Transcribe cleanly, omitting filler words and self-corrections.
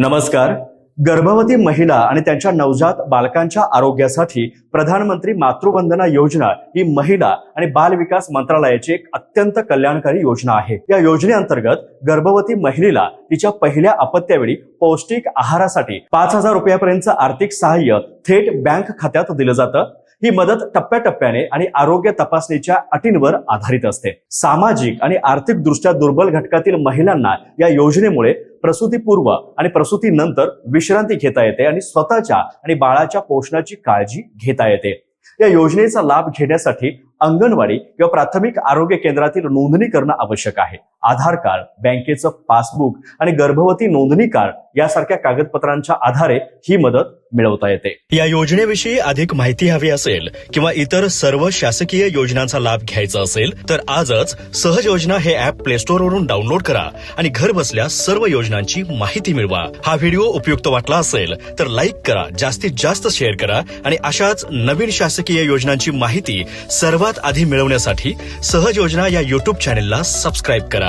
नमस्कार. गर्भवती महिला आणि त्यांच्या नवजात बालकांच्या आरोग्यासाठी प्रधानमंत्री मातृवंदना योजना ही महिला आणि बाल विकास मंत्रालयाची एक अत्यंत कल्याणकारी योजना आहे. या योजनेअंतर्गत गर्भवती महिलेला तिच्या पहिल्या अपत्यावेळी पौष्टिक आहारासाठी 5,000 रुपयापर्यंतचं आर्थिक सहाय्य थेट बँक खात्यात दिलं जातं. ही मदत टप्प्याटप्प्याने आणि आरोग्य तपासणीच्या अटींवर आधारित असते. सामाजिक आणि आर्थिक दृष्ट्या दुर्बल घटकातील महिलांना या योजनेमुळे प्रसूतीपूर्व आणि प्रसूतीनंतर विश्रांती घेता येते आणि स्वतःच्या आणि बाळाच्या पोषणाची काळजी घेता येते. या योजनेचा लाभ घेण्यासाठी अंगणवाडी किंवा प्राथमिक आरोग्य केंद्रातील नोंदणी करणं आवश्यक आहे. आधार कार्ड, बँकेचं पासबुक आणि गर्भवती नोंदणी कार्ड यासारख्या कागदपत्रांच्या आधारे ही मदत मिळवता येते. या योजनेविषयी अधिक माहिती हवी असेल किंवा इतर सर्व शासकीय योजनांचा लाभ घ्यायचा असेल तर आजच सहज योजना हे ऍप प्ले स्टोअर वरून डाउनलोड करा आणि घर बसल्या सर्व योजनांची माहिती मिळवा. हा व्हिडिओ उपयुक्त वाटला असेल तर लाईक करा, जास्तीत जास्त शेअर करा आणि अशाच नवीन शासकीय योजनांची माहिती सर्वात आधी मिळवण्यासाठी सहज योजना या YouTube चॅनेलला सबस्क्राईब करा.